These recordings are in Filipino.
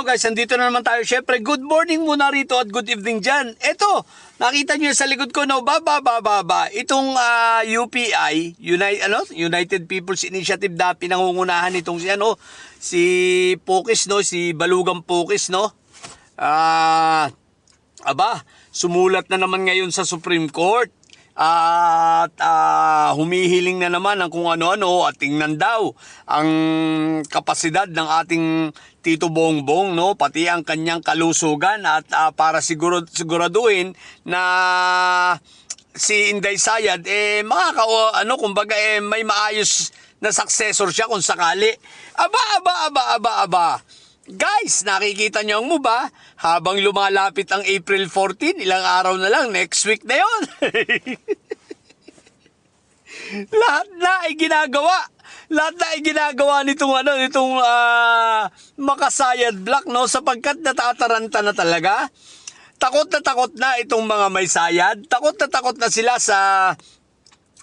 So guys, nandito na naman tayo. Syempre, good morning muna rito at good evening dyan. Eto, nakita nyo sa likod ko, no, itong UPI, United People's Initiative na pinangungunahan itong si Pokis, no, si Balugang Pokis, no. Sumulat na naman ngayon sa Supreme Court. At humihiling na naman ng kung ano-ano at tingnan daw ang kapasidad ng ating Tito Bongbong, no, pati ang kanyang kalusugan at para siguraduhin na si Inday Sayad may maayos na successor siya kung sakali. Guys, nakikita niyo mo ba? Habang lumalapit ang April 14, ilang araw na lang, next week na yon. Lahat na ay ginagawa nitong Makasayad Black, no, sapagkat natataranta na talaga. Takot na itong mga may sayad. Takot na sila sa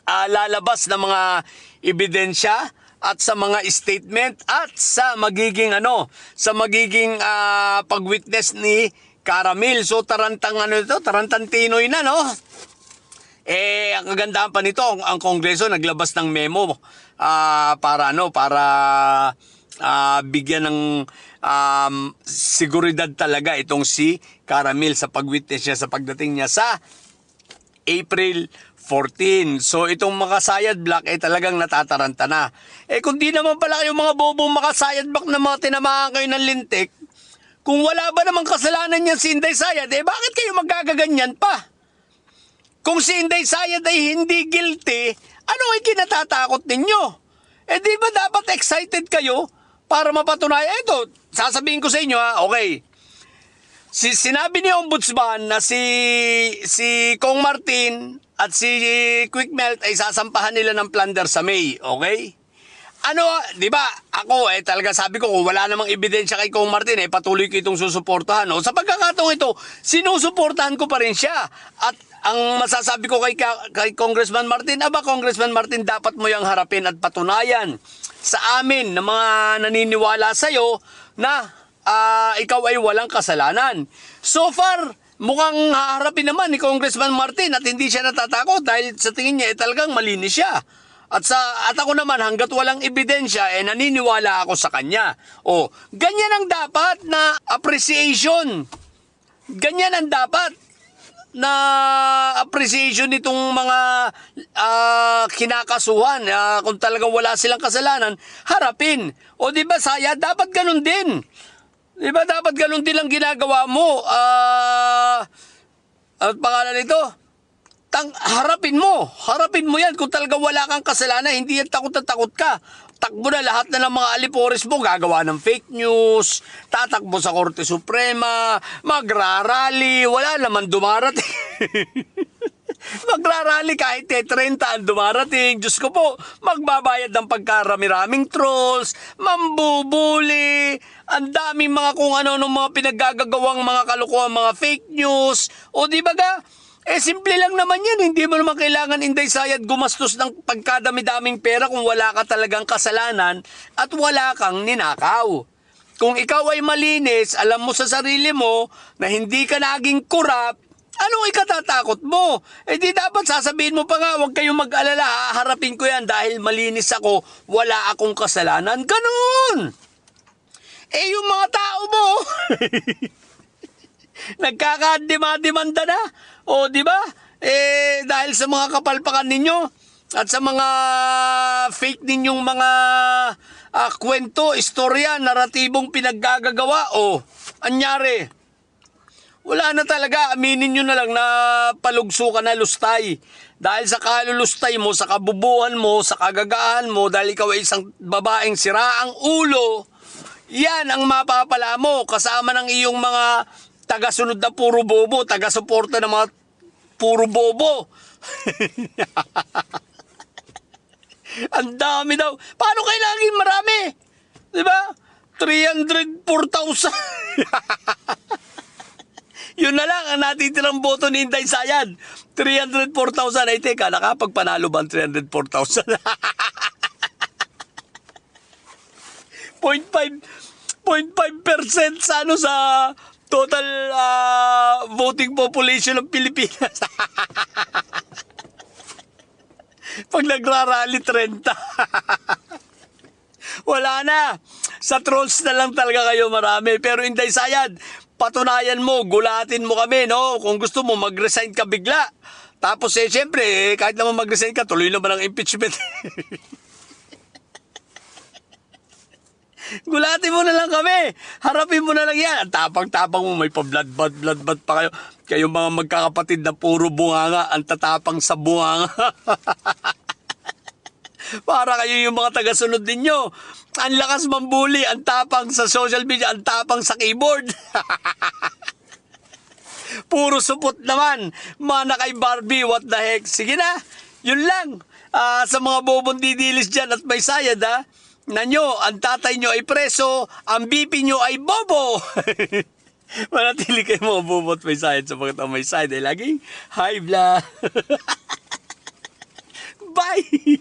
lalabas na mga ebidensya at sa mga statement at sa magiging pag-witness ni Caramil. So tarantantinoy na, no? Ang kagandahan pa nito, ang Kongreso naglabas ng memo para bigyan ng seguridad talaga itong si Caramil sa pag-witness niya sa pagdating niya sa April 14. So itong Makasayad Black talagang natataranta na. Kung di naman pala yung mga bobong Makasayad Black na mga tinamahan kayo ng lintik, kung wala ba namang kasalanan niyan si Inday Sayad, bakit kayo magagaganyan pa? Kung si Inday Sayad ay hindi guilty, ano ay kinatatakot ninyo? Di ba dapat excited kayo para mapatunayan? Ito, sasabihin ko sa inyo, okay. Sinabi ni Ombudsman na si Kong Martin at si Quick Melt ay sasampahan nila ng plunder sa May, okay? Di ba? Ako talaga sabi ko kung wala namang ebidensya kay Kong Martin, patuloy ko itong susuportahan. No? Sa pagkakataong ito, sinusuportahan ko pa rin siya. At ang masasabi ko kay Congressman Martin, Congressman Martin, dapat mo yung harapin at patunayan sa amin na mga naniniwala sa'yo na ikaw ay walang kasalanan. So far, mukhang haharapin naman ni Congressman Martin at hindi siya natatakot dahil sa tingin niya talagang malinis siya. At ako naman, hanggat walang ebidensya, naniniwala ako sa kanya. Ganyan ang dapat na appreciation. Ganyan ang dapat na appreciation nitong mga kinakasuhan. Kung talagang wala silang kasalanan, harapin. Di ba, Sayad? Dapat ganun din. Di ba dapat ganun din lang ginagawa mo? At pangalan nito, harapin mo yan. Kung talaga wala kang kasalanan, hindi yan takot na takot ka. Takbo na lahat na ng mga alipores mo, gagawa ng fake news, tatakbo sa Korte Suprema, magrarally, wala naman dumarating. Magrarally kahit 30 ang dumarating. Diyos ko po, magbabayad ng pagkarami-raming trolls, mambubuli, ang daming mga kung ano ng mga pinaggagawang mga kalokohan, mga fake news. Di ba ga? Simple lang naman yan. Hindi mo naman kailangan, Inday Sayad, gumastos ng pagkadami-daming pera kung wala ka talagang kasalanan at wala kang ninakaw. Kung ikaw ay malinis, alam mo sa sarili mo na hindi ka naging kurap, anong ikatatakot mo? Di dapat sasabihin mo pa nga, huwag kayong mag-alala, haharapin ko yan dahil malinis ako, wala akong kasalanan. Ganun! Yung mga tao mo, nagkakademanda na. Di ba? Dahil sa mga kapalpakan ninyo at sa mga fake ninyong mga kwento, istorya, naratibong pinaggagawa, anyari. Wala na talaga, aminin nyo na lang na palugso ka na lustay. Dahil sa kalulustay mo, sa kabubuhan mo, sa kagagaan mo, dahil ikaw ay isang babaeng siraang ulo, yan ang mapapala mo kasama ng iyong mga taga-sunod na puro bobo, taga-suporta ng mga puro bobo. Ang dami daw. Paano kailangan marami? Diba? 304,000. Yun na lang ang natitirang boto ni Inday Sayad. 304,000. Ay, teka, nakapagpanalo ba ang 304,000? 0.5 0.5% sa ano sa total voting population ng Pilipinas. Pag nagrarally 30. Wala na. Sa trolls na lang talaga kayo marami. Pero Inday Sayad, patunayan mo, gulatin mo kami, no? Kung gusto mo, mag-resign ka bigla. Tapos siyempre, kahit naman mag-resign ka, tuloy naman ang impeachment. Gulatin mo na lang kami. Harapin mo na lang yan. Ang tapang-tapang mo, may pa-blood pa kayo. Kayong mga magkakapatid na puro bunganga, ang tatapang sa bunganga. Para kayo yung mga taga-sunod ninyo. Ang lakas mambuli, ang tapang sa social media, ang tapang sa keyboard. Puro supot naman. Mana kay Barbie, what the heck. Sige na, yun lang. Sa mga bobong didilis dyan at may sayad, nanyo, ang tatay nyo ay preso, ang BP nyo ay bobo. Manatili kayo mga bobo at may sayad sapagkat ang may sayad ay laging high blood. Bye!